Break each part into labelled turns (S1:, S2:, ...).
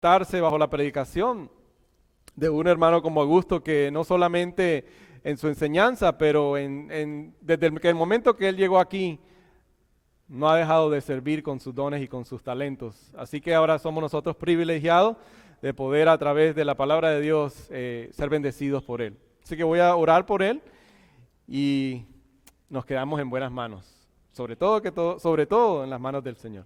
S1: estarse bajo la predicación de un hermano como Augusto, que no solamente en su enseñanza, pero desde el momento que él llegó aquí, no ha dejado de servir con sus dones y con sus talentos. Así que ahora somos nosotros privilegiados de poder a través de la palabra de Dios ser bendecidos por él. Así que voy a orar por él y nos quedamos en buenas manos, sobre todo en las manos del Señor.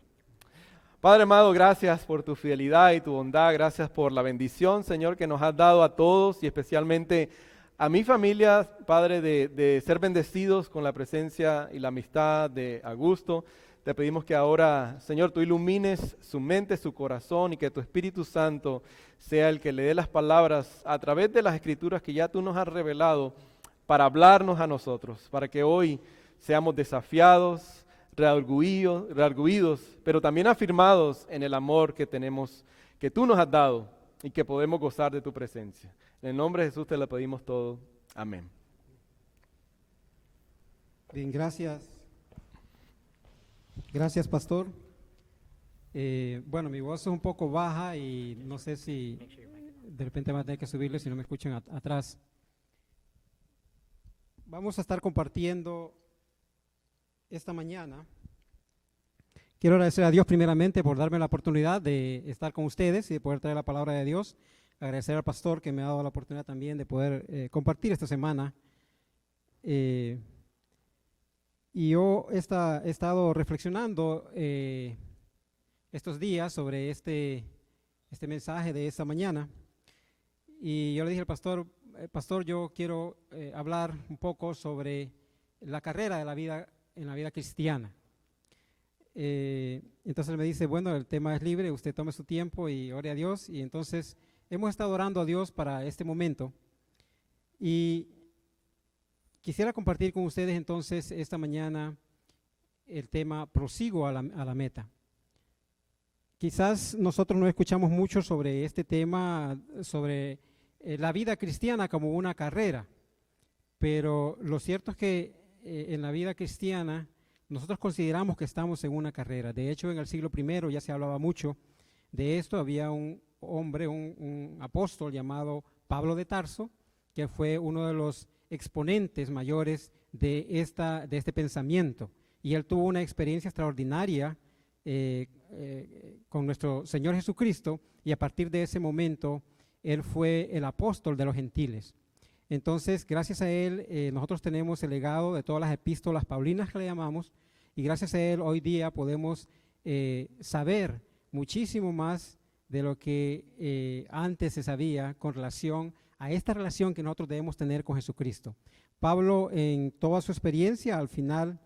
S1: Padre amado, gracias por tu fidelidad y tu bondad, gracias por la bendición, Señor, que nos has dado a todos y especialmente a mi familia, Padre, de ser bendecidos con la presencia y la amistad de Augusto. Te pedimos que ahora, Señor, tú ilumines su mente, su corazón y que tu Espíritu Santo sea el que le dé las palabras a través de las Escrituras que ya tú nos has revelado para hablarnos a nosotros, para que hoy seamos desafiados, reargüidos, pero también afirmados en el amor que tenemos, que tú nos has dado y que podemos gozar de tu presencia. En el nombre de Jesús te lo pedimos todo. Amén.
S2: Bien, gracias. Gracias, pastor. Bueno, mi voz es un poco baja y no sé si de repente van a tener que subirle si no me escuchan atrás. Vamos a estar compartiendo esta mañana. Quiero agradecer a Dios primeramente por darme la oportunidad de estar con ustedes y de poder traer la palabra de Dios. Agradecer al pastor que me ha dado la oportunidad también de poder compartir esta semana. Y yo he estado reflexionando estos días sobre este mensaje de esta mañana. Y yo le dije al pastor, pastor, yo quiero hablar un poco sobre la carrera de la vida en la vida cristiana. Entonces él me dice, bueno, el tema es libre, usted tome su tiempo y ore a Dios. Y entonces hemos estado orando a Dios para este momento. Y quisiera compartir con ustedes entonces esta mañana el tema prosigo a la meta. Quizás nosotros no escuchamos mucho sobre este tema, sobre la vida cristiana como una carrera, pero lo cierto es que en la vida cristiana nosotros consideramos que estamos en una carrera. De hecho, en el siglo I ya se hablaba mucho de esto. Había un hombre, un apóstol llamado Pablo de Tarso, que fue uno de los exponentes mayores de este pensamiento. Y él tuvo una experiencia extraordinaria con nuestro Señor Jesucristo, y a partir de ese momento él fue el apóstol de los gentiles. Entonces, gracias a él, nosotros tenemos el legado de todas las epístolas paulinas que le llamamos, y gracias a él hoy día podemos saber muchísimo más de lo que antes se sabía con relación a esta relación que nosotros debemos tener con Jesucristo. Pablo, en toda su experiencia, al final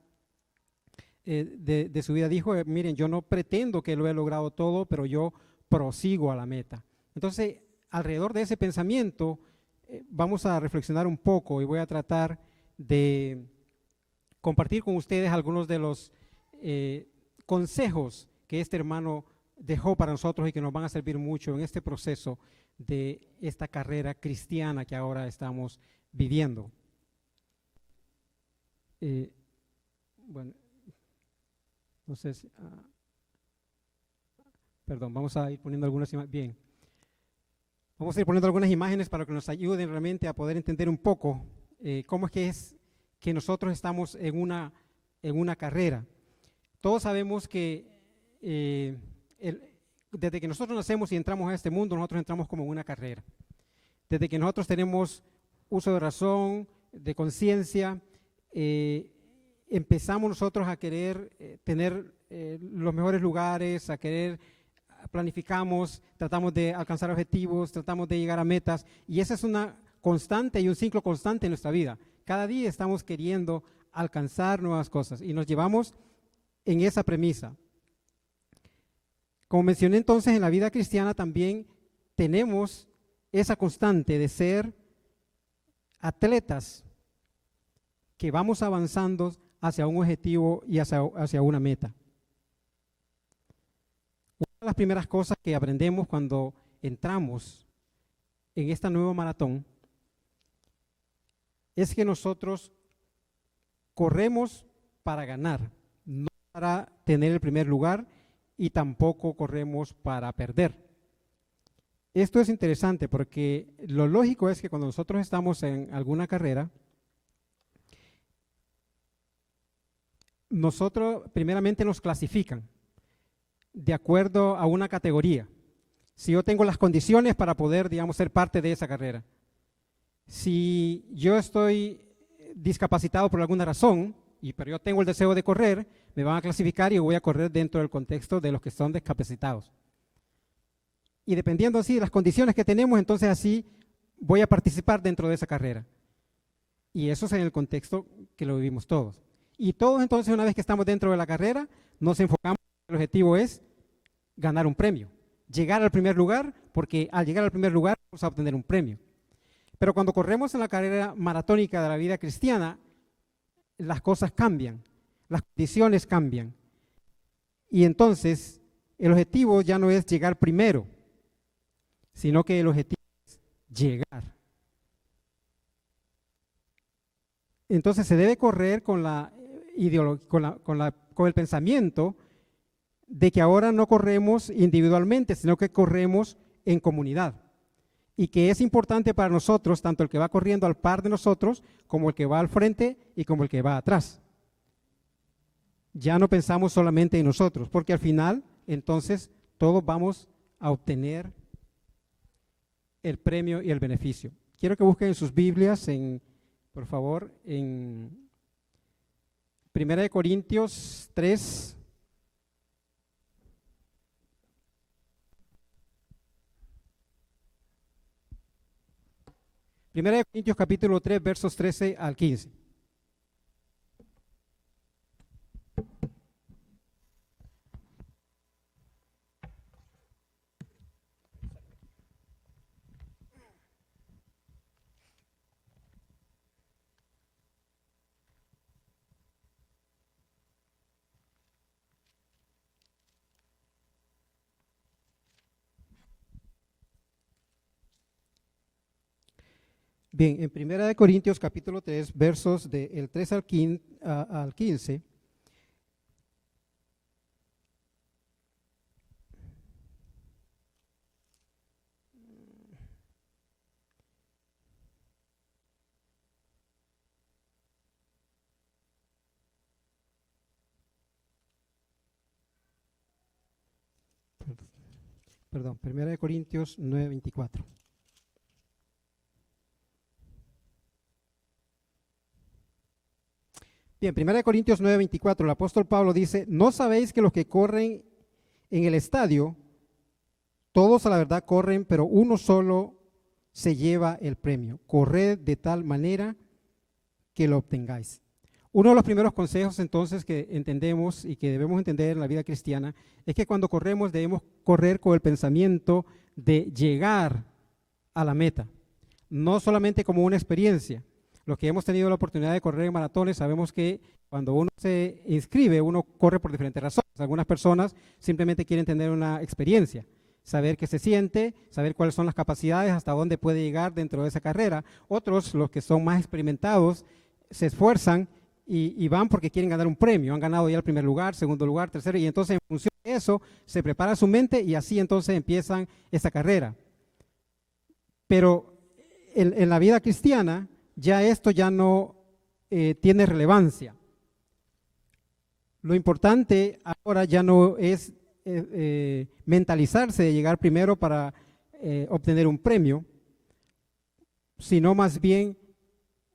S2: de su vida dijo, miren, yo no pretendo que lo he logrado todo, pero yo prosigo a la meta. Entonces, alrededor de ese pensamiento, vamos a reflexionar un poco y voy a tratar de compartir con ustedes algunos de los consejos que este hermano dejó para nosotros y que nos van a servir mucho en este proceso de esta carrera cristiana que ahora estamos viviendo. Bueno, entonces, perdón, vamos a ir poniendo algunas imágenes. Bien. Vamos a ir poniendo algunas imágenes para que nos ayuden realmente a poder entender un poco cómo es que nosotros estamos en una carrera. Todos sabemos que desde que nosotros nacemos y entramos a este mundo, nosotros entramos como en una carrera. Desde que nosotros tenemos uso de razón, de conciencia, empezamos nosotros a querer tener los mejores lugares, a querer planificamos, tratamos de alcanzar objetivos, tratamos de llegar a metas, y esa es una constante y un ciclo constante en nuestra vida. Cada día estamos queriendo alcanzar nuevas cosas y nos llevamos en esa premisa. Como mencioné entonces, en la vida cristiana también tenemos esa constante de ser atletas que vamos avanzando hacia un objetivo y hacia una meta. Una de las primeras cosas que aprendemos cuando entramos en esta nueva maratón es que nosotros corremos para ganar, no para tener el primer lugar, y tampoco corremos para perder. Esto es interesante porque lo lógico es que cuando nosotros estamos en alguna carrera, nosotros primeramente nos clasifican de acuerdo a una categoría. Si yo tengo las condiciones para poder, digamos, ser parte de esa carrera. Si yo estoy discapacitado por alguna razón, pero yo tengo el deseo de correr, me van a clasificar y voy a correr dentro del contexto de los que son discapacitados. Y dependiendo así de las condiciones que tenemos, entonces así voy a participar dentro de esa carrera. Y eso es en el contexto que lo vivimos todos. Y todos entonces, una vez que estamos dentro de la carrera, nos enfocamos, el objetivo es ganar un premio, llegar al primer lugar, porque al llegar al primer lugar vamos a obtener un premio. Pero cuando corremos en la carrera maratónica de la vida cristiana, las cosas cambian, las condiciones cambian. Y entonces el objetivo ya no es llegar primero, sino que el objetivo es llegar. Entonces se debe correr con la con el pensamiento de que ahora no corremos individualmente, sino que corremos en comunidad. Y que es importante para nosotros, tanto el que va corriendo al par de nosotros, como el que va al frente y como el que va atrás. Ya no pensamos solamente en nosotros, porque al final, entonces, todos vamos a obtener el premio y el beneficio. Quiero que busquen en sus Biblias, por favor, en 1 Corintios 3. 1 Corintios capítulo 3, versos 13 al 15. Bien, en 1 Corintios capítulo 3, versos del 3 al 15, perdón, 1 Corintios 9, 24. Bien, 1 Corintios 9, 24, el apóstol Pablo dice, ¿no sabéis que los que corren en el estadio, todos a la verdad corren, pero uno solo se lleva el premio? Corred de tal manera que lo obtengáis. Uno de los primeros consejos entonces que entendemos y que debemos entender en la vida cristiana es que cuando corremos debemos correr con el pensamiento de llegar a la meta, no solamente como una experiencia. Los que hemos tenido la oportunidad de correr en maratones sabemos que cuando uno se inscribe, uno corre por diferentes razones. Algunas personas simplemente quieren tener una experiencia, saber qué se siente, saber cuáles son las capacidades, hasta dónde puede llegar dentro de esa carrera. Otros, los que son más experimentados, se esfuerzan y van porque quieren ganar un premio. Han ganado ya el primer lugar, segundo lugar, tercero, y entonces en función de eso se prepara su mente y así entonces empiezan esa carrera. Pero en la vida cristiana ya esto ya no tiene relevancia. Lo importante ahora ya no es mentalizarse de llegar primero para obtener un premio, sino más bien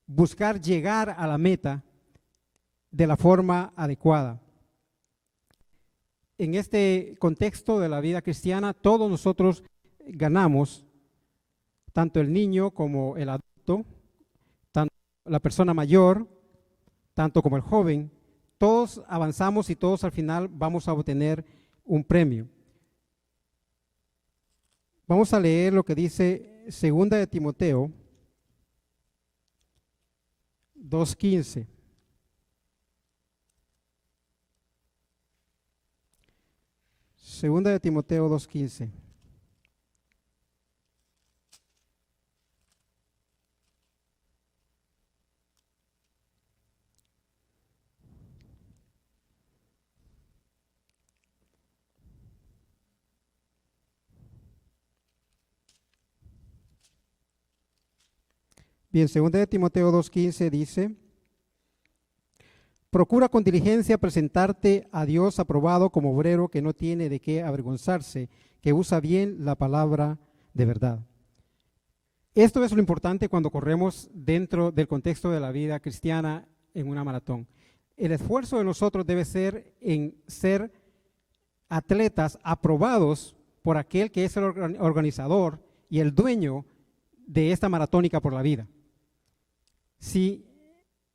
S2: buscar llegar a la meta de la forma adecuada. En este contexto de la vida cristiana, todos nosotros ganamos, tanto el niño como el adulto, tanto la persona mayor, tanto como el joven, todos avanzamos y todos al final vamos a obtener un premio. Vamos a leer lo que dice 2 de Timoteo 2:15. Segunda de Timoteo 2:15. Bien, 2 de Timoteo 2:15 dice: procura con diligencia presentarte a Dios aprobado como obrero que no tiene de qué avergonzarse, que usa bien la palabra de verdad. Esto es lo importante cuando corremos dentro del contexto de la vida cristiana en una maratón. El esfuerzo de nosotros debe ser en ser atletas aprobados por aquel que es el organizador y el dueño de esta maratónica por la vida. Si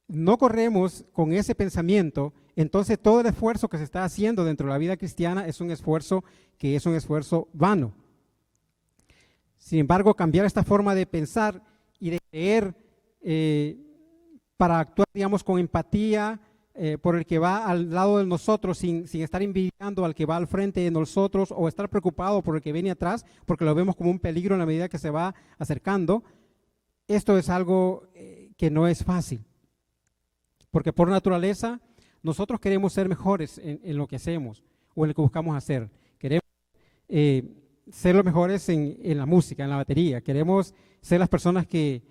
S2: no corremos con ese pensamiento, entonces todo el esfuerzo que se está haciendo dentro de la vida cristiana es un esfuerzo que es un esfuerzo vano. Sin embargo, cambiar esta forma de pensar y de creer para actuar, digamos, con empatía por el que va al lado de nosotros sin estar envidiando al que va al frente de nosotros o estar preocupado por el que viene atrás porque lo vemos como un peligro en la medida que se va acercando. Esto es algo que no es fácil, porque por naturaleza nosotros queremos ser mejores en lo que hacemos o en lo que buscamos hacer. Queremos ser los mejores en la música, en la batería. Queremos ser las personas que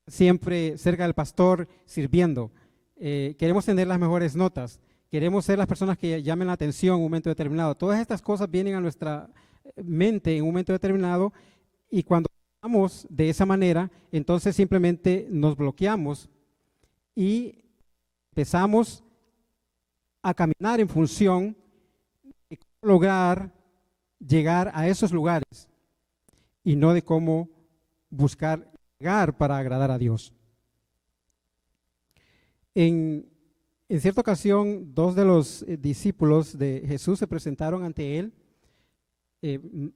S2: siempre cerca del pastor sirviendo. Queremos tener las mejores notas. Queremos ser las personas que llamen la atención en un momento determinado. Todas estas cosas vienen a nuestra mente en un momento determinado y cuando actuamos de esa manera, entonces simplemente nos bloqueamos y empezamos a caminar en función de cómo lograr llegar a esos lugares y no de cómo buscar llegar para agradar a Dios. En cierta ocasión, dos de los discípulos de Jesús se presentaron ante él.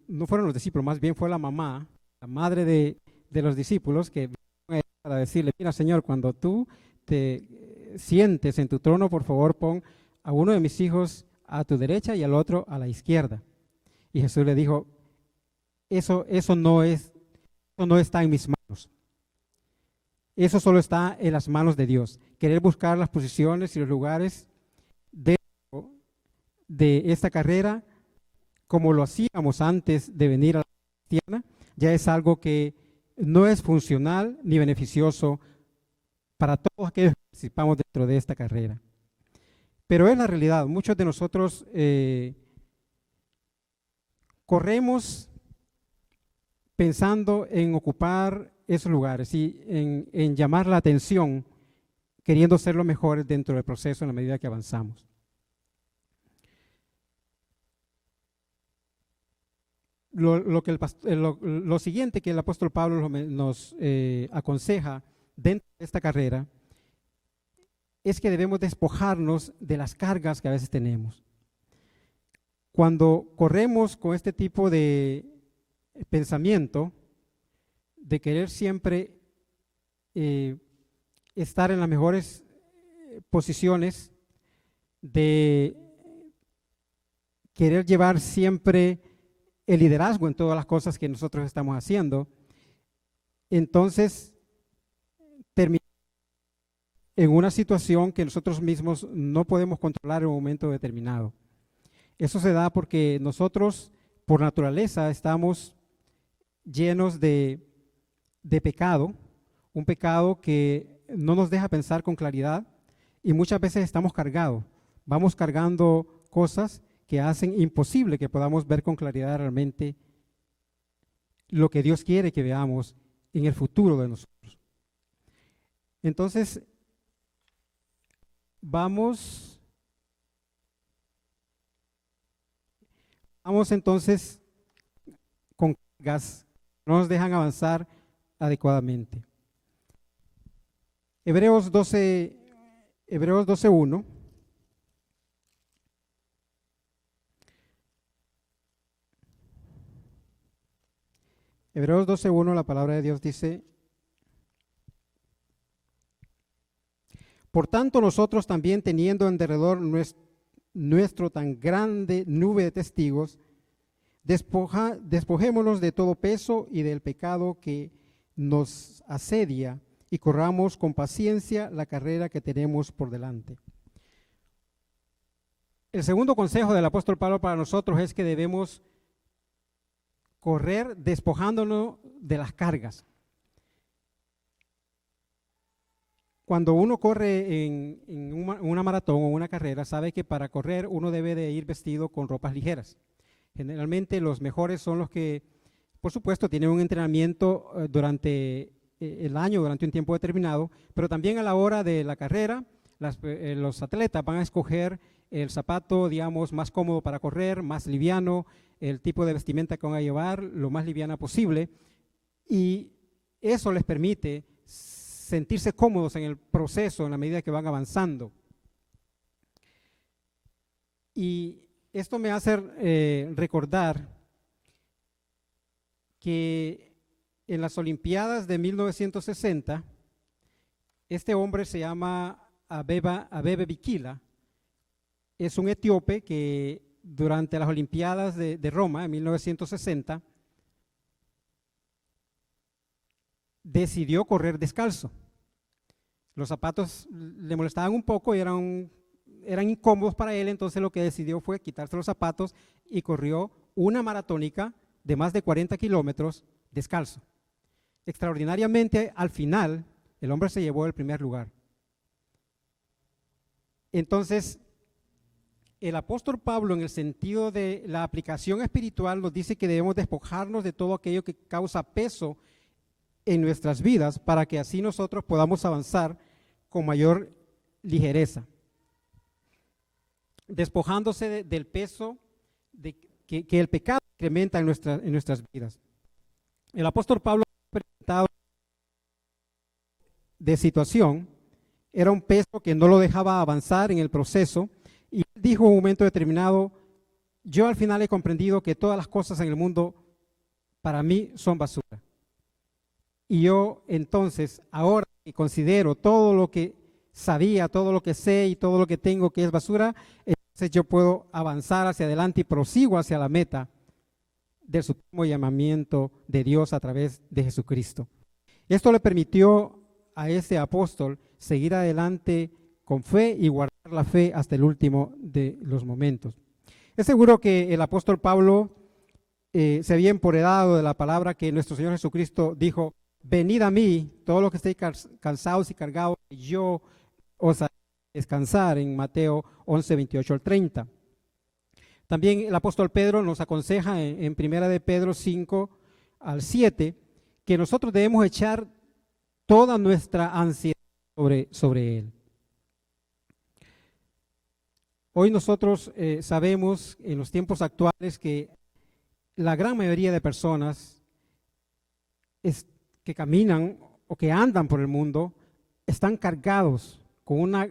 S2: No fueron los discípulos, más bien fue la mamá, la madre de los discípulos, que vino a él para decirle: mira, Señor, cuando tú te sientes en tu trono, por favor, pon a uno de mis hijos a tu derecha y al otro a la izquierda. Y Jesús le dijo: eso no está en mis manos. Eso solo está en las manos de Dios. Querer buscar las posiciones y los lugares dentro de esta carrera, como lo hacíamos antes de venir a la cristiana, ya es algo que no es funcional ni beneficioso para todos aquellos que participamos dentro de esta carrera. Pero es la realidad. Muchos de nosotros corremos pensando en ocupar esos lugares y en llamar la atención, queriendo ser los mejores dentro del proceso en la medida que avanzamos. Lo siguiente que el apóstol Pablo nos aconseja dentro de esta carrera es que debemos despojarnos de las cargas que a veces tenemos. Cuando corremos con este tipo de pensamiento, de querer siempre estar en las mejores posiciones, de querer llevar siempre el liderazgo en todas las cosas que nosotros estamos haciendo, entonces terminamos en una situación que nosotros mismos no podemos controlar en un momento determinado. Eso se da porque nosotros, por naturaleza, estamos llenos de pecado, un pecado que no nos deja pensar con claridad y muchas veces estamos cargados. Vamos cargando cosas que hacen imposible que podamos ver con claridad realmente lo que Dios quiere que veamos en el futuro de nosotros. Entonces, vamos entonces con cargas que no nos dejan avanzar adecuadamente. Hebreos 12:1. Hebreos 12:1, la palabra de Dios dice: por tanto, nosotros también, teniendo en derredor nuestro tan grande nube de testigos, despojémonos de todo peso y del pecado que nos asedia y corramos con paciencia la carrera que tenemos por delante. El segundo consejo del apóstol Pablo para nosotros es que debemos correr despojándonos de las cargas. Cuando uno corre en una maratón o una carrera, sabe que para correr uno debe de ir vestido con ropas ligeras. Generalmente los mejores son los que, por supuesto, tienen un entrenamiento durante el año, durante un tiempo determinado, pero también a la hora de la carrera, los atletas van a escoger el zapato, digamos, más cómodo para correr, más liviano, el tipo de vestimenta que van a llevar, lo más liviana posible, y eso les permite sentirse cómodos en el proceso en la medida que van avanzando. Y esto me hace recordar que en las Olimpiadas de 1960, este hombre se llama Abebe Bikila, es un etíope que durante las Olimpiadas de Roma en 1960 decidió correr descalzo. Los zapatos le molestaban un poco y eran incómodos para él, entonces lo que decidió fue quitarse los zapatos y corrió una maratónica de más de 40 kilómetros descalzo. Extraordinariamente, al final, el hombre se llevó el primer lugar. Entonces, el apóstol Pablo, en el sentido de la aplicación espiritual, nos dice que debemos despojarnos de todo aquello que causa peso en nuestras vidas para que así nosotros podamos avanzar con mayor ligereza. Despojándose del peso que el pecado incrementa en nuestras vidas. El apóstol Pablo ha experimentado de situación, era un peso que no lo dejaba avanzar en el proceso, y dijo en un momento determinado: yo al final he comprendido que todas las cosas en el mundo para mí son basura. Y yo entonces, ahora que considero todo lo que sabía, todo lo que sé y todo lo que tengo que es basura, entonces yo puedo avanzar hacia adelante y prosigo hacia la meta del supremo llamamiento de Dios a través de Jesucristo. Esto le permitió a este apóstol seguir adelante con fe y guardar la fe hasta el último de los momentos. Es seguro que el apóstol Pablo se había empoderado de la palabra que nuestro Señor Jesucristo dijo: venid a mí, todos los que estéis cansados y cargados, yo os haré descansar, en Mateo 11, 28 al 30. También el apóstol Pedro nos aconseja en primera de Pedro 5 al 7 que nosotros debemos echar toda nuestra ansiedad sobre él. Hoy nosotros sabemos en los tiempos actuales que la gran mayoría de personas que caminan o que andan por el mundo están cargados con una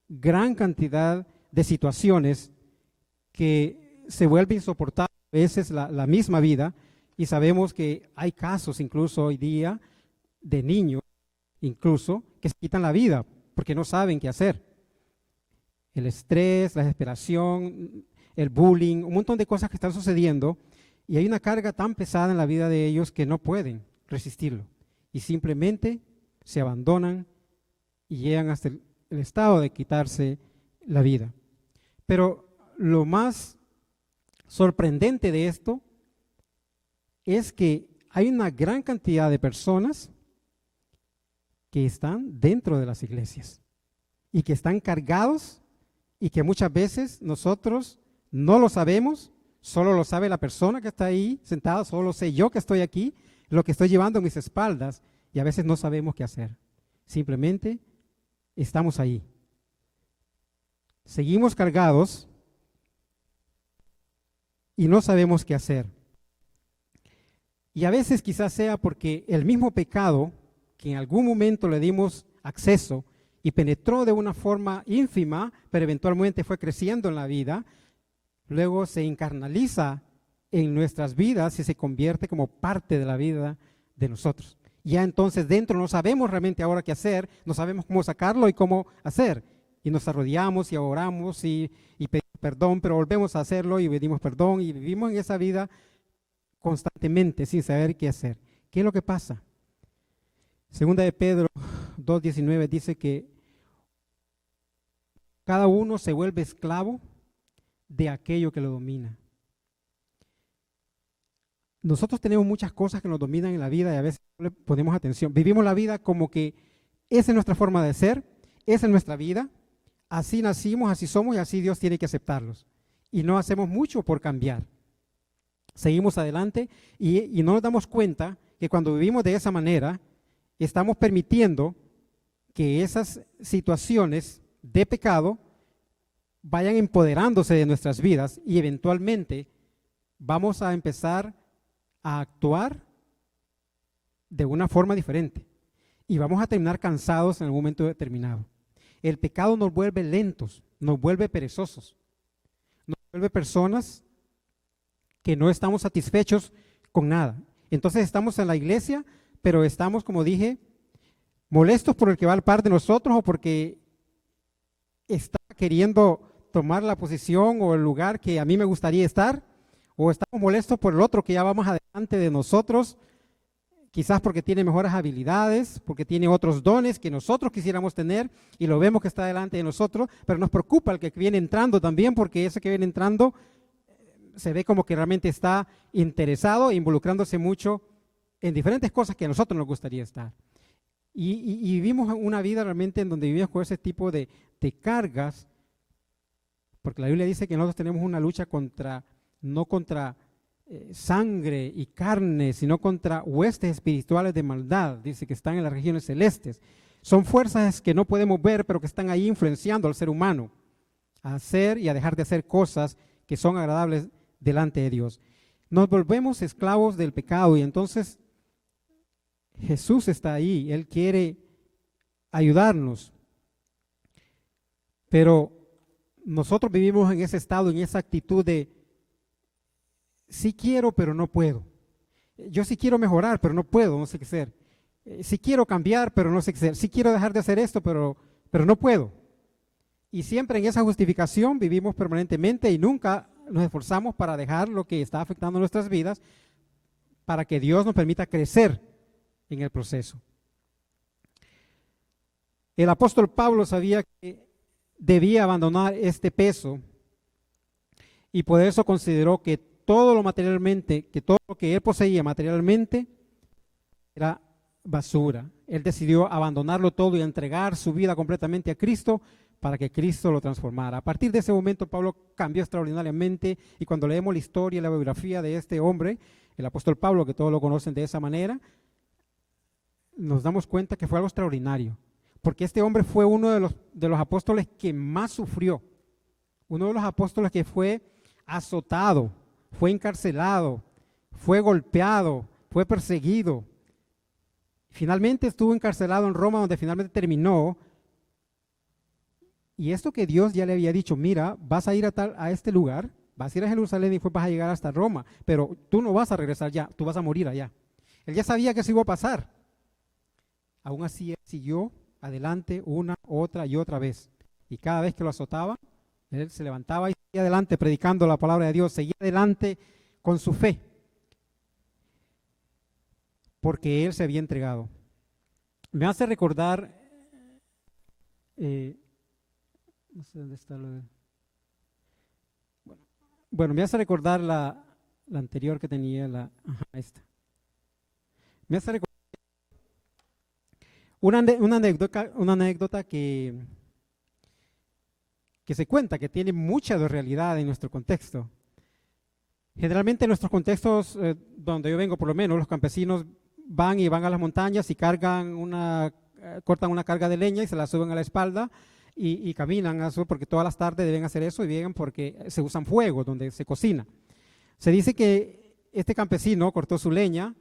S2: gran cantidad de situaciones que se vuelve insoportable a veces la misma vida, y sabemos que hay casos incluso hoy día de niños incluso que se quitan la vida porque no saben qué hacer. El estrés, la desesperación, el bullying, un montón de cosas que están sucediendo, y hay una carga tan pesada en la vida de ellos que no pueden resistirlo y simplemente se abandonan y llegan hasta el estado de quitarse la vida. Pero lo más sorprendente de esto es que hay una gran cantidad de personas que están dentro de las iglesias y que están cargados, y que muchas veces nosotros no lo sabemos, solo lo sabe la persona que está ahí sentada, solo lo sé yo que estoy aquí, lo que estoy llevando en mis espaldas, y a veces no sabemos qué hacer. Simplemente estamos ahí. Seguimos cargados y no sabemos qué hacer. Y a veces quizás sea porque el mismo pecado que en algún momento le dimos acceso y penetró de una forma ínfima, pero eventualmente fue creciendo en la vida, luego se encarnaliza en nuestras vidas y se convierte como parte de la vida de nosotros. Ya entonces dentro no sabemos realmente ahora qué hacer, no sabemos cómo sacarlo y cómo hacer. Y nos arrodillamos y oramos y pedimos perdón, pero volvemos a hacerlo y pedimos perdón y vivimos en esa vida constantemente sin saber qué hacer. ¿Qué es lo que pasa? Segunda de Pedro 2:19 dice que cada uno se vuelve esclavo de aquello que lo domina. Nosotros tenemos muchas cosas que nos dominan en la vida y a veces no le ponemos atención. Vivimos la vida como que Esa es nuestra forma de ser, esa es nuestra vida. Así nacimos, así somos y así Dios tiene que aceptarlos. Y no hacemos mucho por cambiar. Seguimos adelante y no nos damos cuenta que cuando vivimos de esa manera, estamos permitiendo que esas situaciones de pecado vayan empoderándose de nuestras vidas y eventualmente vamos a empezar a actuar de una forma diferente y vamos a terminar cansados en algún momento determinado. El pecado nos vuelve lentos, nos vuelve perezosos, nos vuelve personas que no estamos satisfechos con nada. Entonces estamos en la iglesia, pero estamos, como dije, molestos por el que va al par de nosotros o porque está queriendo tomar la posición o el lugar que a mí me gustaría estar, o estamos molestos por el otro que ya va más adelante de nosotros, quizás porque tiene mejores habilidades, porque tiene otros dones que nosotros quisiéramos tener y lo vemos que está delante de nosotros, pero nos preocupa el que viene entrando también, porque ese que viene entrando se ve como que realmente está interesado, involucrándose mucho en diferentes cosas que a nosotros nos gustaría estar. Y vivimos una vida realmente en donde vivimos con ese tipo de cargas, porque la Biblia dice que nosotros tenemos una lucha no contra sangre y carne, sino contra huestes espirituales de maldad, dice que están en las regiones celestes. Son fuerzas que no podemos ver, pero que están ahí influenciando al ser humano a hacer y a dejar de hacer cosas que son agradables delante de Dios. Nos volvemos esclavos del pecado y entonces Jesús está ahí, Él quiere ayudarnos, pero nosotros vivimos en ese estado, en esa actitud de sí quiero, pero no puedo. Yo sí quiero mejorar, pero no puedo, no sé qué hacer. Sí quiero cambiar, pero no sé qué hacer. Sí quiero dejar de hacer esto, pero no puedo. Y siempre en esa justificación vivimos permanentemente y nunca nos esforzamos para dejar lo que está afectando nuestras vidas, para que Dios nos permita crecer en el proceso. El apóstol Pablo sabía que debía abandonar este peso y por eso consideró que todo lo que él poseía materialmente era basura. Él decidió abandonarlo todo y entregar su vida completamente a Cristo para que Cristo lo transformara. A partir de ese momento Pablo cambió extraordinariamente y cuando leemos la historia y la biografía de este hombre, el apóstol Pablo, que todos lo conocen de esa manera, nos damos cuenta que fue algo extraordinario, porque este hombre fue uno de los apóstoles que más sufrió, uno de los apóstoles que fue azotado, fue encarcelado, fue golpeado, fue perseguido. Finalmente estuvo encarcelado en Roma, donde finalmente terminó. Y esto que Dios ya le había dicho, mira, vas a ir a este lugar, vas a ir a Jerusalén y después vas a llegar hasta Roma, pero tú no vas a regresar ya, tú vas a morir allá. Él ya sabía que eso iba a pasar. Aún así, él siguió adelante una, otra y otra vez. Y cada vez que lo azotaba, él se levantaba y seguía adelante predicando la palabra de Dios, seguía adelante con su fe, porque él se había entregado. Me hace recordar, no sé dónde está bueno, me hace recordar la anterior que tenía, esta. Me hace recordar una anécdota que se cuenta, que tiene mucha de realidad en nuestro contexto. Generalmente en nuestros contextos, donde yo vengo por lo menos, los campesinos van a las montañas y cortan una carga de leña y se la suben a la espalda y caminan, porque todas las tardes deben hacer eso y llegan porque se usan fuegos donde se cocina. Se dice que este campesino cortó su leña,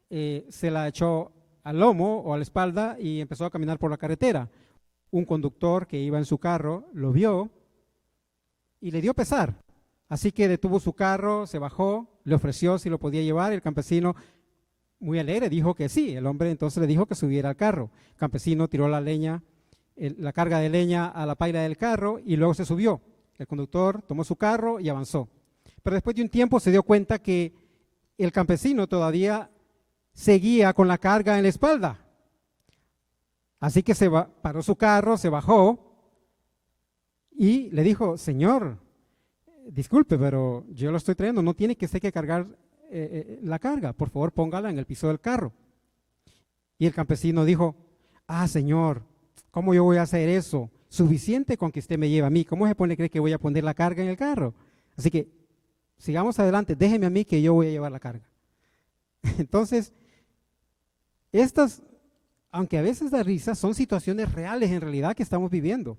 S2: se la echó al lomo o a la espalda y empezó a caminar por la carretera. Un conductor que iba en su carro lo vio y le dio pesar. Así que detuvo su carro, se bajó, le ofreció si lo podía llevar. El campesino, muy alegre, dijo que sí. El hombre entonces le dijo que subiera al carro. El campesino tiró la carga de leña a la paila del carro y luego se subió. El conductor tomó su carro y avanzó. Pero después de un tiempo se dio cuenta que el campesino todavía seguía con la carga en la espalda. Así que paró su carro, se bajó y le dijo, señor, disculpe, pero yo lo estoy trayendo, no tiene que usted que cargar la carga, por favor póngala en el piso del carro. Y el campesino dijo, Señor, ¿cómo yo voy a hacer eso? Suficiente con que usted me lleve a mí. ¿Cómo se pone cree que voy a poner la carga en el carro? Así que sigamos adelante, déjeme a mí que yo voy a llevar la carga. Entonces, estas, aunque a veces da risa, son situaciones reales en realidad que estamos viviendo.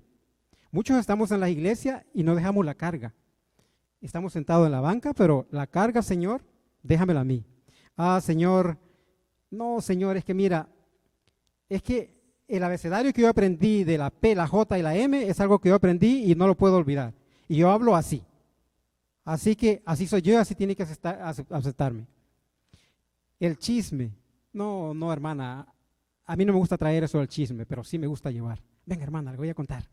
S2: Muchos estamos en la iglesia y no dejamos la carga. Estamos sentados en la banca, pero la carga, Señor, déjamela a mí. Señor, no, Señor, es que mira, es que el abecedario que yo aprendí de la P, la J y la M es algo que yo aprendí y no lo puedo olvidar. Y yo hablo así. Así que así soy yo, así tiene que aceptarme. El chisme. No, no, hermana, a mí no me gusta traer eso del chisme, pero sí me gusta llevar. Venga, hermana, le voy a contar.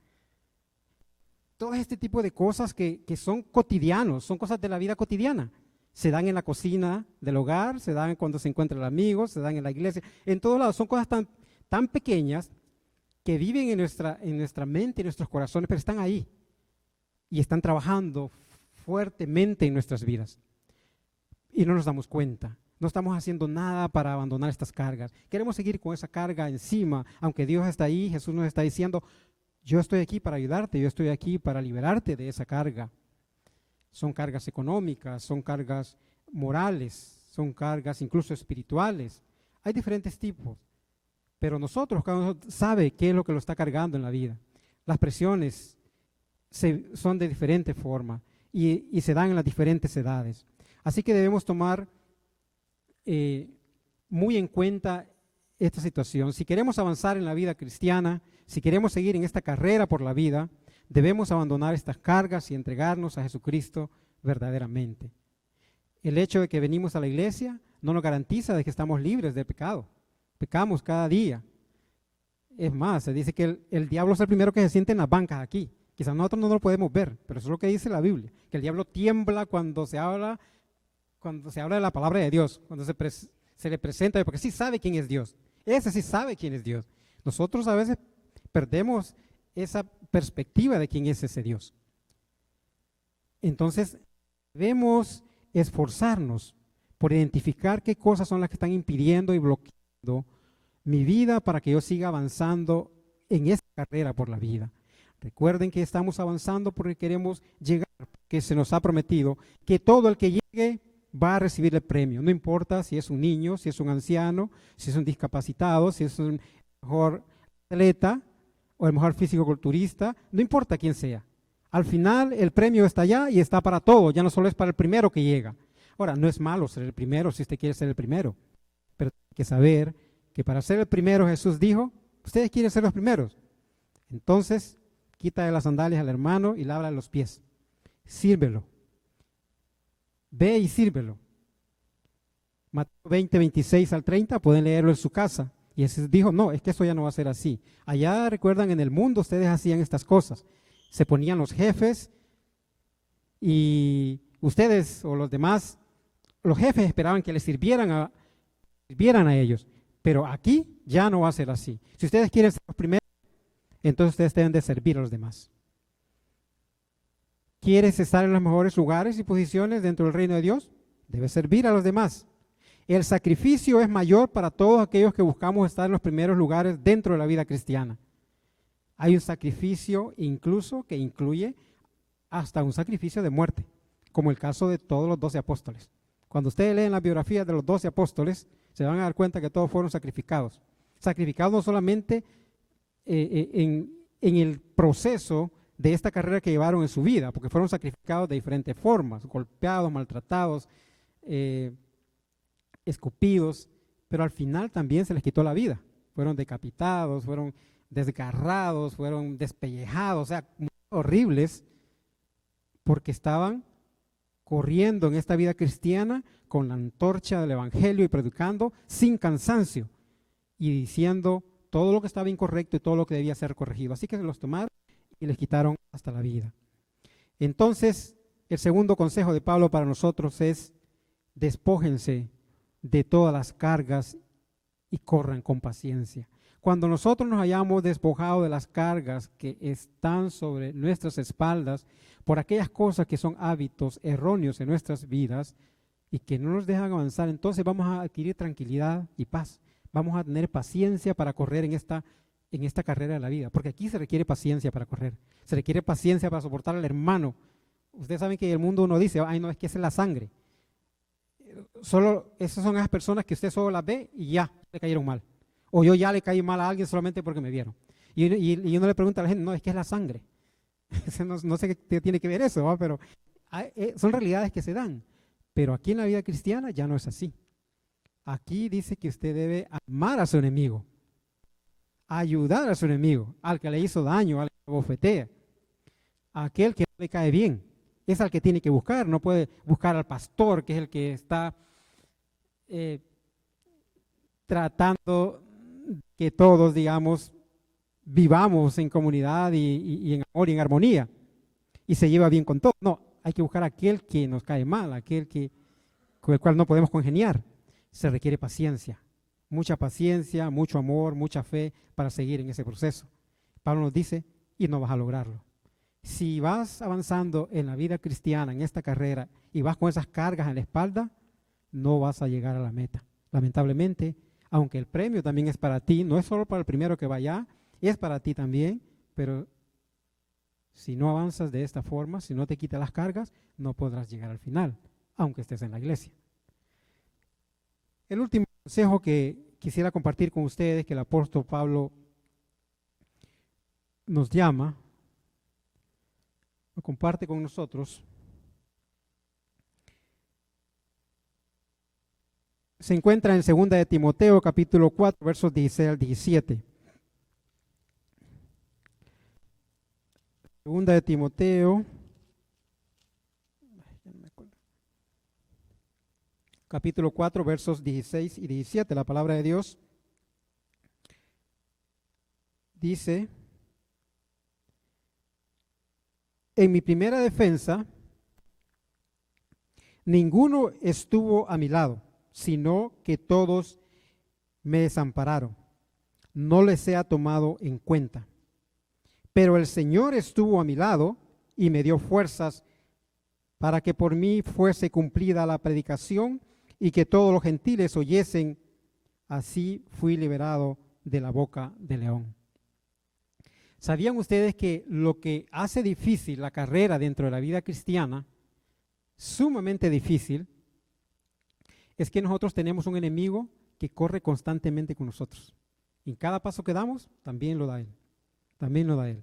S2: Todo este tipo de cosas que son cotidianos, son cosas de la vida cotidiana. Se dan en la cocina del hogar, se dan cuando se encuentran amigos, se dan en la iglesia, en todos lados. Son cosas tan pequeñas que viven en nuestra mente, en nuestros corazones, pero están ahí y están trabajando fuertemente en nuestras vidas. Y no nos damos cuenta. No estamos haciendo nada para abandonar estas cargas. Queremos seguir con esa carga encima, aunque Dios está ahí, Jesús nos está diciendo, yo estoy aquí para ayudarte, yo estoy aquí para liberarte de esa carga. Son cargas económicas, son cargas morales, son cargas incluso espirituales. Hay diferentes tipos, pero cada uno sabe qué es lo que lo está cargando en la vida. Las presiones son de diferente forma y se dan en las diferentes edades. Así que debemos tomar muy en cuenta esta situación. Si queremos avanzar en la vida cristiana, si queremos seguir en esta carrera por la vida, debemos abandonar estas cargas y entregarnos a Jesucristo verdaderamente. El hecho de que venimos a la iglesia no nos garantiza de que estamos libres de pecado. Pecamos cada día. Es más, se dice que el diablo es el primero que se siente en las bancas aquí. Quizás nosotros no lo podemos ver, pero eso es lo que dice la Biblia, que el diablo tiembla cuando se habla de la palabra de Dios, cuando se le presenta, porque sí sabe quién es Dios. Ese sí sabe quién es Dios. Nosotros a veces perdemos esa perspectiva de quién es ese Dios. Entonces, debemos esforzarnos por identificar qué cosas son las que están impidiendo y bloqueando mi vida para que yo siga avanzando en esta carrera por la vida. Recuerden que estamos avanzando porque queremos llegar, que se nos ha prometido que todo el que llegue va a recibir el premio. No importa si es un niño, si es un anciano, si es un discapacitado, si es un mejor atleta o el mejor físico-culturista, no importa quién sea. Al final el premio está allá y está para todos, ya no solo es para el primero que llega. Ahora, no es malo ser el primero si usted quiere ser el primero, pero hay que saber que para ser el primero Jesús dijo, ustedes quieren ser los primeros. Entonces, quítale las sandalias al hermano y lávale los pies. Sírvelo. Ve y sírvelo. Mateo 20, 26 al 30, pueden leerlo en su casa. Y Jesús dijo, no, es que eso ya no va a ser así. Allá, recuerdan, en el mundo ustedes hacían estas cosas. Se ponían los jefes y ustedes o los demás, los jefes esperaban que les sirvieran a ellos. Pero aquí ya no va a ser así. Si ustedes quieren ser los primeros, entonces ustedes deben de servir a los demás. ¿Quieres estar en los mejores lugares y posiciones dentro del reino de Dios? Debes servir a los demás. El sacrificio es mayor para todos aquellos que buscamos estar en los primeros lugares dentro de la vida cristiana. Hay un sacrificio incluso que incluye hasta un sacrificio de muerte, como el caso de todos los 12 apóstoles. Cuando ustedes leen las biografías de los 12 apóstoles, se van a dar cuenta que todos fueron sacrificados. Sacrificados no solamente en el proceso de esta carrera que llevaron en su vida, porque fueron sacrificados de diferentes formas, golpeados, maltratados, escupidos, pero al final también se les quitó la vida. Fueron decapitados, fueron desgarrados, fueron despellejados, o sea, muy horribles, porque estaban corriendo en esta vida cristiana con la antorcha del evangelio y predicando sin cansancio y diciendo todo lo que estaba incorrecto y todo lo que debía ser corregido. Así que se los tomaron y les quitaron hasta la vida. Entonces, el segundo consejo de Pablo para nosotros es: despójense de todas las cargas y corran con paciencia. Cuando nosotros nos hayamos despojado de las cargas que están sobre nuestras espaldas por aquellas cosas que son hábitos erróneos en nuestras vidas y que no nos dejan avanzar, entonces vamos a adquirir tranquilidad y paz. Vamos a tener paciencia para correr en esta en esta carrera de la vida, porque aquí se requiere paciencia para correr, se requiere paciencia para soportar al hermano. Ustedes saben que en el mundo uno dice, ay no, es que esa es la sangre. Solo, esas son esas personas que usted solo las ve y ya le cayeron mal. O yo ya le caí mal a alguien solamente porque me vieron. Y uno le pregunta a la gente, no, es que es la sangre. No sé qué tiene que ver eso, ¿va? Pero son realidades que se dan. Pero aquí en la vida cristiana ya no es así. Aquí dice que usted debe amar a su enemigo, ayudar a su enemigo, al que le hizo daño, al que le bofetea, a aquel que no le cae bien. Es al que tiene que buscar, no puede buscar al pastor, que es el que está tratando que todos, digamos, vivamos en comunidad y en amor y en armonía y se lleva bien con todo. No, hay que buscar a aquel que nos cae mal, aquel con el cual no podemos congeniar. Se requiere paciencia, mucho amor, mucha fe para seguir en ese proceso. Pablo nos dice, y no vas a lograrlo. Si vas avanzando en la vida cristiana, en esta carrera, y vas con esas cargas en la espalda, no vas a llegar a la meta. Lamentablemente, aunque el premio también es para ti, no es solo para el primero que vaya, es para ti también, pero si no avanzas de esta forma, si no te quitas las cargas, no podrás llegar al final, aunque estés en la iglesia. El último consejo que quisiera compartir con ustedes, que el apóstol Pablo nos llama, lo comparte con nosotros, se encuentra en 2 de Timoteo, capítulo 4, versos 16 al 17. 2 de Timoteo, capítulo 4, versos 16 y 17, la palabra de Dios dice: en mi primera defensa, ninguno estuvo a mi lado, sino que todos me desampararon. No les sea tomado en cuenta. Pero el Señor estuvo a mi lado y me dio fuerzas para que por mí fuese cumplida la predicación y que todos los gentiles oyesen. Así fui liberado de la boca del león. ¿Sabían ustedes que lo que hace difícil la carrera dentro de la vida cristiana, sumamente difícil, es que nosotros tenemos un enemigo que corre constantemente con nosotros? En cada paso que damos, también lo da él. También lo da él.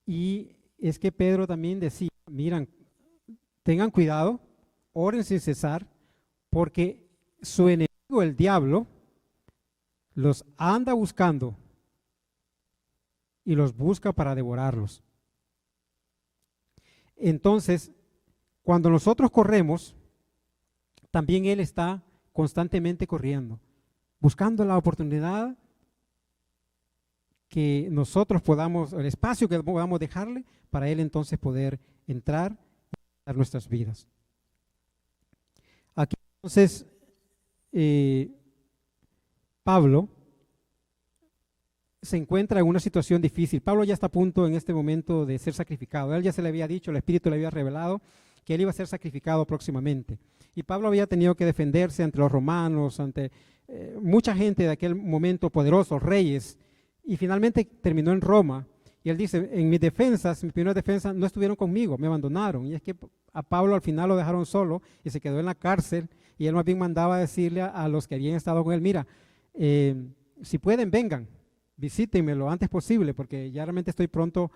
S2: Y es que Pedro también decía, miran, tengan cuidado, oren sin cesar, porque su enemigo, el diablo, los anda buscando y los busca para devorarlos. Entonces, cuando nosotros corremos, también él está constantemente corriendo, buscando la oportunidad que nosotros podamos, el espacio que podamos dejarle para él entonces poder entrar a nuestras vidas. Aquí entonces Pablo se encuentra en una situación difícil. Pablo ya está a punto en este momento de ser sacrificado. Él ya se le había dicho, el Espíritu le había revelado que él iba a ser sacrificado próximamente. Y Pablo había tenido que defenderse ante los romanos, ante mucha gente de aquel momento, poderosos, reyes, y finalmente terminó en Roma. Y él dice, en mis defensas, mis primeras defensas no estuvieron conmigo, me abandonaron. Y es que a Pablo al final lo dejaron solo y se quedó en la cárcel, y él más bien mandaba a decirle a los que habían estado con él, mira, si pueden, vengan, visítenme lo antes posible, porque ya realmente estoy pronto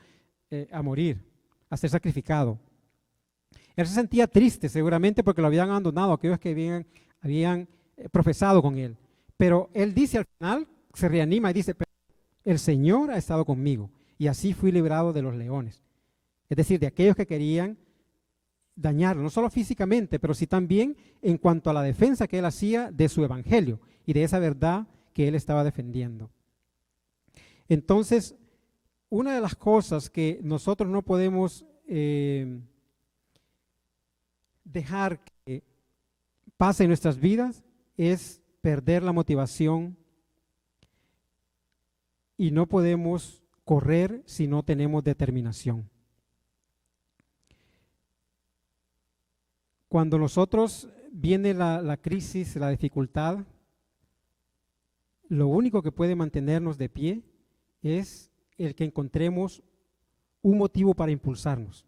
S2: a morir, a ser sacrificado. Él se sentía triste seguramente porque lo habían abandonado aquellos que habían profesado con él. Pero él dice al final, se reanima y dice, el Señor ha estado conmigo y así fui librado de los leones. Es decir, de aquellos que querían dañarlo, no solo físicamente, pero sí también en cuanto a la defensa que él hacía de su evangelio y de esa verdad que él estaba defendiendo. Entonces, una de las cosas que nosotros no podemos dejar que pase en nuestras vidas es perder la motivación, y no podemos correr si no tenemos determinación. Cuando nosotros viene la crisis, la dificultad, lo único que puede mantenernos de pie es el que encontremos un motivo para impulsarnos.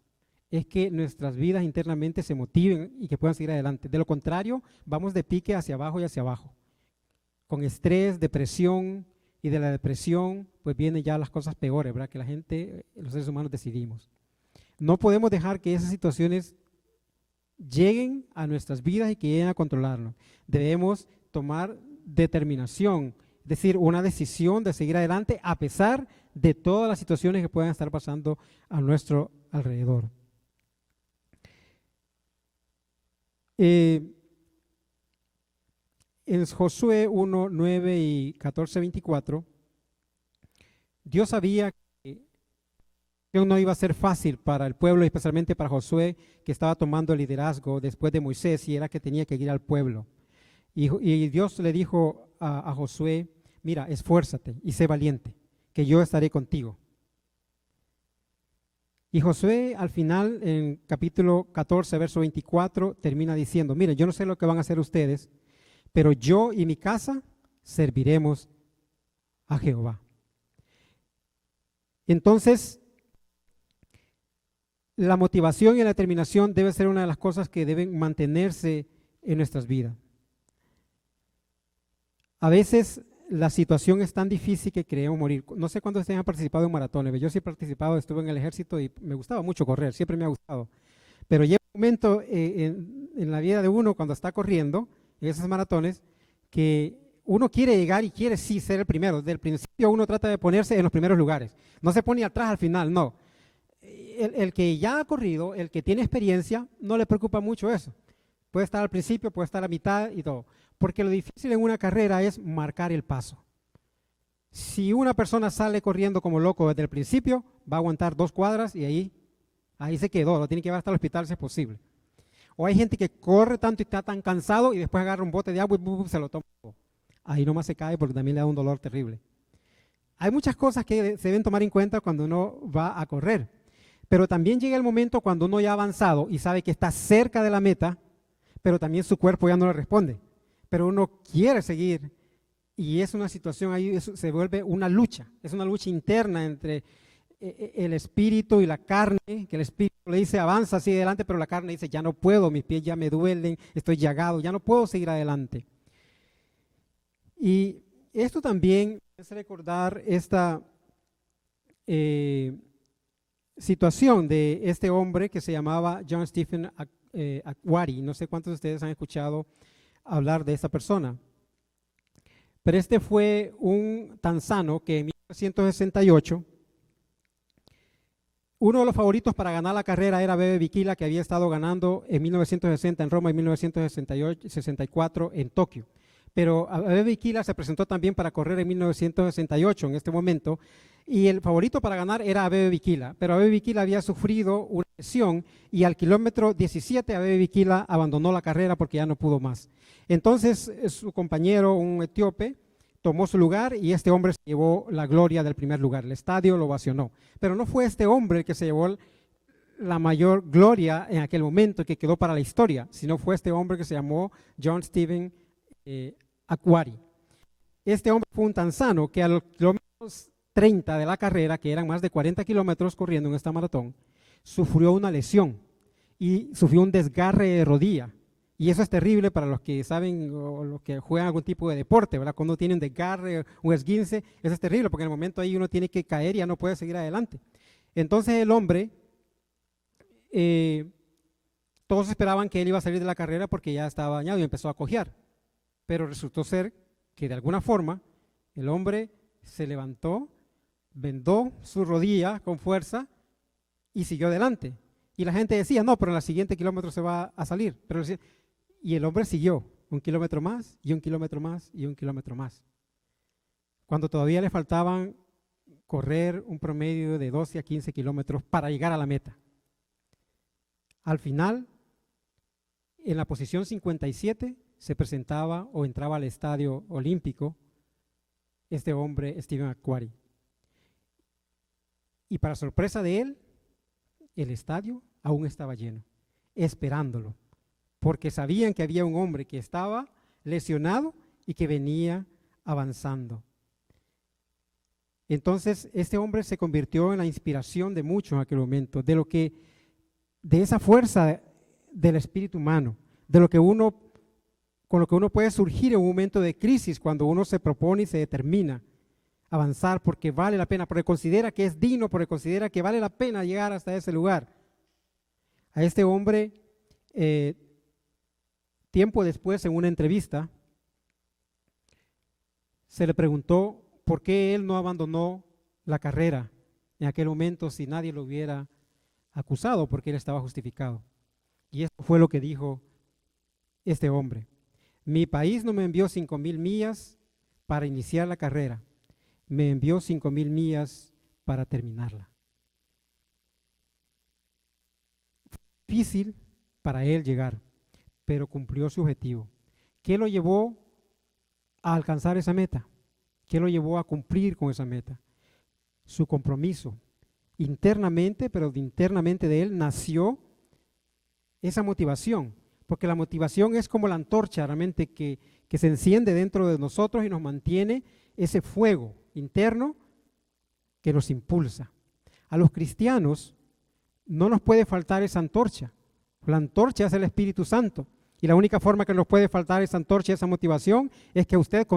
S2: Es que nuestras vidas internamente se motiven y que puedan seguir adelante. De lo contrario, vamos de pique hacia abajo y hacia abajo. Con estrés, depresión, y de la depresión pues vienen ya las cosas peores, ¿verdad? Que la gente, los seres humanos decidimos. No podemos dejar que esas situaciones lleguen a nuestras vidas y que lleguen a controlarnos. Debemos tomar determinación, es decir, una decisión de seguir adelante a pesar de todas las situaciones que puedan estar pasando a nuestro alrededor. En Josué 1, 9 y 14, 24, Dios sabía que no iba a ser fácil para el pueblo, especialmente para Josué, que estaba tomando el liderazgo después de Moisés y era que tenía que guiar al pueblo. Y Dios le dijo a Josué, mira, esfuérzate y sé valiente, que yo estaré contigo. Y Josué al final, en capítulo 14, verso 24, termina diciendo, mire, yo no sé lo que van a hacer ustedes, pero yo y mi casa serviremos a Jehová. Entonces, la motivación y la determinación debe ser una de las cosas que deben mantenerse en nuestras vidas. A veces la situación es tan difícil que queremos morir. No sé cuántos de ustedes han participado en maratones. Yo sí he participado, estuve en el ejército y me gustaba mucho correr, siempre me ha gustado. Pero llega un momento en la vida de uno cuando está corriendo, en esos maratones, que uno quiere llegar y quiere sí ser el primero. Desde el principio uno trata de ponerse en los primeros lugares. No se pone atrás al final, no. El que ya ha corrido, el que tiene experiencia, no le preocupa mucho eso. Puede estar al principio, puede estar a mitad y todo. Porque lo difícil en una carrera es marcar el paso. Si una persona sale corriendo como loco desde el principio, va a aguantar 2 cuadras y ahí se quedó, lo tiene que llevar hasta el hospital si es posible. O hay gente que corre tanto y está tan cansado y después agarra un bote de agua y se lo toma. Ahí nomás se cae porque también le da un dolor terrible. Hay muchas cosas que se deben tomar en cuenta cuando uno va a correr. Pero también llega el momento cuando uno ya ha avanzado y sabe que está cerca de la meta, pero también su cuerpo ya no le responde. Pero uno quiere seguir y es una situación ahí, se vuelve una lucha. Es una lucha interna entre el espíritu y la carne, que el espíritu le dice avanza, sigue adelante, pero la carne dice ya no puedo, mis pies ya me duelen, estoy llagado, ya no puedo seguir adelante. Y esto también es recordar esta situación de este hombre que se llamaba John Stephen Akhwari. No sé cuántos de ustedes han escuchado hablar de esta persona. Pero este fue un tanzano que en 1968, uno de los favoritos para ganar la carrera era Abebe Bikila, que había estado ganando en 1960 en Roma y 1964 en Tokio. Pero Abebe Bikila se presentó también para correr en 1968 en este momento, y el favorito para ganar era Abebe Bikila, pero Abebe Bikila había sufrido una lesión y al kilómetro 17 Abebe Bikila abandonó la carrera porque ya no pudo más. Entonces su compañero, un etíope, tomó su lugar y este hombre se llevó la gloria del primer lugar. El estadio lo ovacionó. Pero no fue este hombre el que se llevó la mayor gloria en aquel momento, que quedó para la historia, sino fue este hombre que se llamó John Stephen Akhwari. Este hombre fue un tanzano que a los kilómetros 30 de la carrera, que eran más de 40 kilómetros corriendo en esta maratón, sufrió una lesión y sufrió un desgarre de rodilla. Y eso es terrible para los que saben o los que juegan algún tipo de deporte, ¿verdad? Cuando tienen desgarre, un esguince, eso es terrible porque en el momento ahí uno tiene que caer y ya no puede seguir adelante. Entonces el hombre, todos esperaban que él iba a salir de la carrera porque ya estaba dañado y empezó a cojear. Pero resultó ser que de alguna forma el hombre se levantó, vendó su rodilla con fuerza y siguió adelante. Y la gente decía, no, pero en el siguiente kilómetro se va a salir. Y el hombre siguió 1 kilómetro más y 1 kilómetro más y 1 kilómetro más. Cuando todavía le faltaban correr un promedio de 12 a 15 kilómetros para llegar a la meta. Al final, en la posición 57, se presentaba o entraba al estadio olímpico este hombre, Stephen Akhwari. Y para sorpresa de él, el estadio aún estaba lleno, esperándolo, porque sabían que había un hombre que estaba lesionado y que venía avanzando. Entonces, este hombre se convirtió en la inspiración de muchos en aquel momento, de esa fuerza del espíritu humano, con lo que uno puede surgir en un momento de crisis cuando uno se propone y se determina avanzar porque vale la pena, porque considera que es digno, porque considera que vale la pena llegar hasta ese lugar. A este hombre, tiempo después, en una entrevista, se le preguntó por qué él no abandonó la carrera en aquel momento si nadie lo hubiera acusado, porque él estaba justificado. Y eso fue lo que dijo este hombre. Mi país no me envió 5,000 millas para iniciar la carrera, me envió 5,000 millas para terminarla. Difícil para él llegar, pero cumplió su objetivo. ¿Qué lo llevó a alcanzar esa meta? ¿Qué lo llevó a cumplir con esa meta? Su compromiso. Internamente, pero internamente de él nació esa motivación, porque la motivación es como la antorcha realmente que se enciende dentro de nosotros y nos mantiene ese fuego interno que nos impulsa. A los cristianos no nos puede faltar esa antorcha. La antorcha es el Espíritu Santo y la única forma que nos puede faltar esa antorcha, esa motivación, es que usted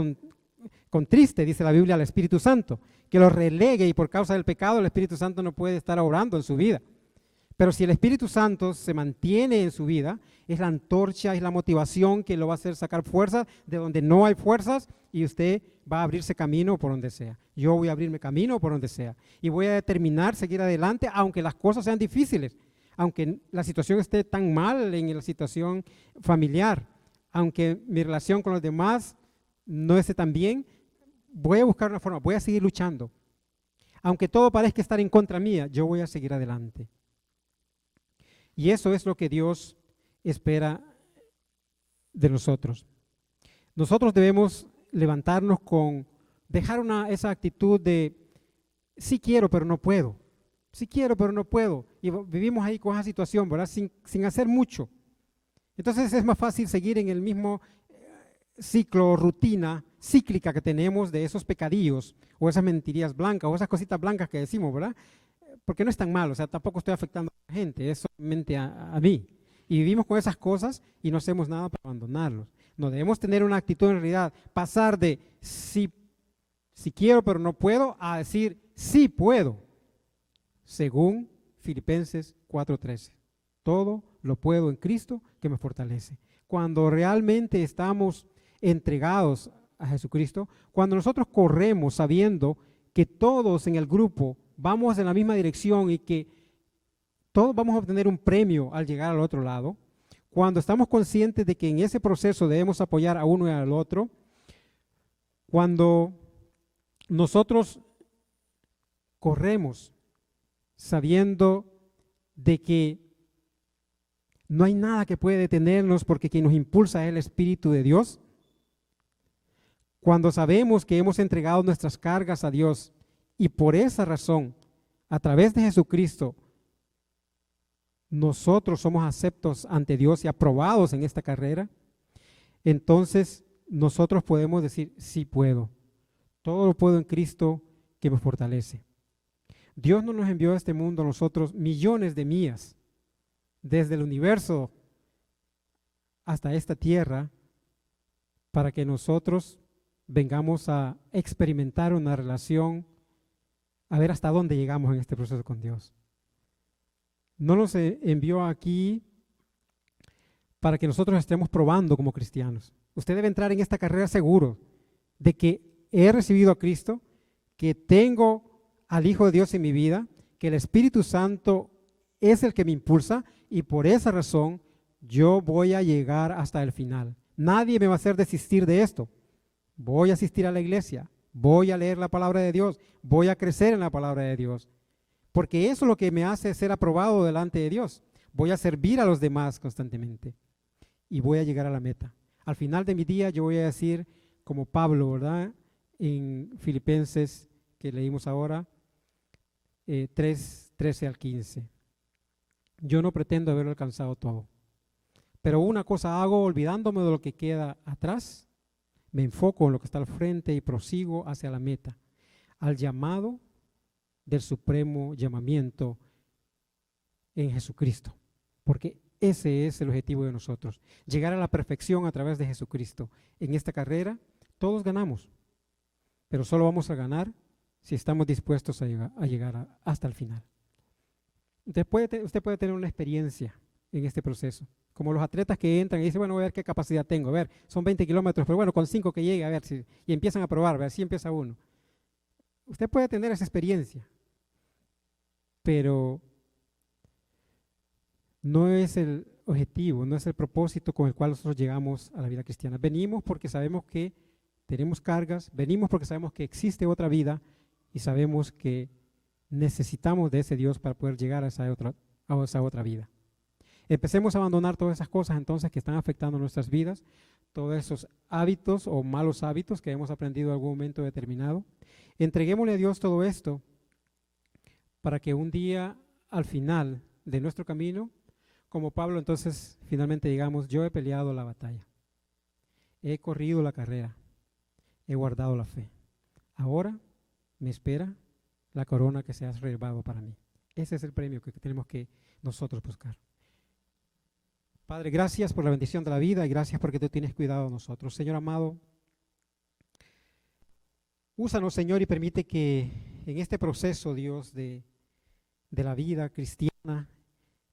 S2: contriste, dice la Biblia, al Espíritu Santo, que lo relegue, y por causa del pecado el Espíritu Santo no puede estar obrando en su vida. Pero si el Espíritu Santo se mantiene en su vida, es la antorcha, es la motivación que lo va a hacer sacar fuerzas de donde no hay fuerzas, y usted va a abrirse camino por donde sea. Yo voy a abrirme camino por donde sea y voy a determinar seguir adelante aunque las cosas sean difíciles, aunque la situación esté tan mal en la situación familiar, aunque mi relación con los demás no esté tan bien, voy a buscar una forma, voy a seguir luchando. Aunque todo parezca estar en contra mía, yo voy a seguir adelante. Y eso es lo que Dios espera de nosotros. Nosotros debemos levantarnos dejar esa actitud de sí quiero pero no puedo, sí quiero pero no puedo, y vivimos ahí con esa situación, ¿verdad? Sin hacer mucho. Entonces es más fácil seguir en el mismo ciclo, rutina cíclica que tenemos de esos pecadillos o esas mentirías blancas o esas cositas blancas que decimos, ¿verdad? Porque no es tan malo, o sea, tampoco estoy afectando a la gente, es solamente a mí. Y vivimos con esas cosas y no hacemos nada para abandonarlos. No debemos tener una actitud en realidad, pasar de sí quiero pero no puedo a decir sí puedo, según Filipenses 4:13. Todo lo puedo en Cristo que me fortalece. Cuando realmente estamos entregados a Jesucristo, cuando nosotros corremos sabiendo que todos en el grupo vamos en la misma dirección y que todos vamos a obtener un premio al llegar al otro lado, cuando estamos conscientes de que en ese proceso debemos apoyar a uno y al otro, cuando nosotros corremos sabiendo de que no hay nada que puede detenernos porque quien nos impulsa es el Espíritu de Dios, cuando sabemos que hemos entregado nuestras cargas a Dios y por esa razón, a través de Jesucristo, nosotros somos aceptos ante Dios y aprobados en esta carrera, entonces nosotros podemos decir, sí puedo. Todo lo puedo en Cristo que me fortalece. Dios no nos envió a este mundo a nosotros millones de millas, desde el universo hasta esta tierra, para que nosotros vengamos a experimentar una relación, a ver hasta dónde llegamos en este proceso con Dios. No nos envió aquí para que nosotros estemos probando como cristianos. Usted debe entrar en esta carrera seguro de que he recibido a Cristo, que tengo al Hijo de Dios en mi vida, que el Espíritu Santo es el que me impulsa y por esa razón yo voy a llegar hasta el final. Nadie me va a hacer desistir de esto. Voy a asistir a la iglesia, voy a leer la palabra de Dios, voy a crecer en la palabra de Dios, porque eso es lo que me hace ser aprobado delante de Dios. Voy a servir a los demás constantemente y voy a llegar a la meta. Al final de mi día yo voy a decir, como Pablo, ¿verdad? En Filipenses, que leímos ahora, 3:13 al 15. Yo no pretendo haberlo alcanzado todo, pero una cosa hago, olvidándome de lo que queda atrás Me enfoco en lo que está al frente y prosigo hacia la meta, al llamado del supremo llamamiento en Jesucristo, porque ese es el objetivo de nosotros, llegar a la perfección a través de Jesucristo. En esta carrera todos ganamos, pero solo vamos a ganar si estamos dispuestos a llegar hasta el final. Usted puede tener una experiencia en este proceso, como los atletas que entran y dicen, bueno, voy a ver qué capacidad tengo, a ver, son 20 kilómetros, pero bueno, con 5 que llegue, a ver si, y empiezan a probar, a ver si empieza uno. Usted puede tener esa experiencia, pero no es el objetivo, no es el propósito con el cual nosotros llegamos a la vida cristiana. Venimos porque sabemos que tenemos cargas, venimos porque sabemos que existe otra vida y sabemos que necesitamos de ese Dios para poder llegar a esa otra vida. Empecemos a abandonar todas esas cosas entonces que están afectando nuestras vidas, todos esos hábitos o malos hábitos que hemos aprendido en algún momento determinado. Entreguémosle a Dios todo esto para que un día al final de nuestro camino, como Pablo, entonces finalmente digamos, yo he peleado la batalla, he corrido la carrera, he guardado la fe. Ahora me espera la corona que se ha reservado para mí. Ese es el premio que tenemos que nosotros buscar. Padre, gracias por la bendición de la vida y gracias porque tú tienes cuidado de nosotros. Señor amado, úsanos, Señor, y permite que en este proceso, Dios, de la vida cristiana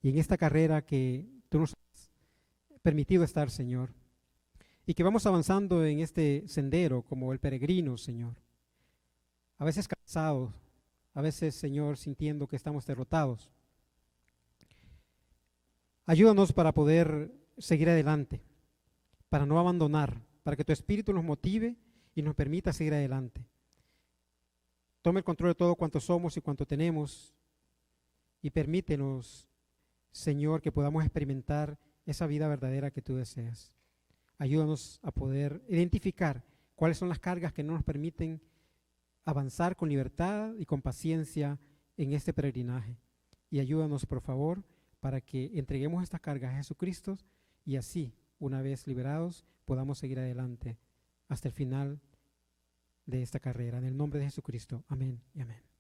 S2: y en esta carrera que tú nos has permitido estar, Señor, y que vamos avanzando en este sendero como el peregrino, Señor, a veces cansados, a veces, Señor, sintiendo que estamos derrotados. Ayúdanos para poder seguir adelante, para no abandonar, para que tu Espíritu nos motive y nos permita seguir adelante. Toma el control de todo cuanto somos y cuanto tenemos y permítenos, Señor, que podamos experimentar esa vida verdadera que tú deseas. Ayúdanos a poder identificar cuáles son las cargas que no nos permiten avanzar con libertad y con paciencia en este peregrinaje. Y ayúdanos, por favor, para que entreguemos estas cargas a Jesucristo y así, una vez liberados, podamos seguir adelante hasta el final de esta carrera. En el nombre de Jesucristo. Amén y amén.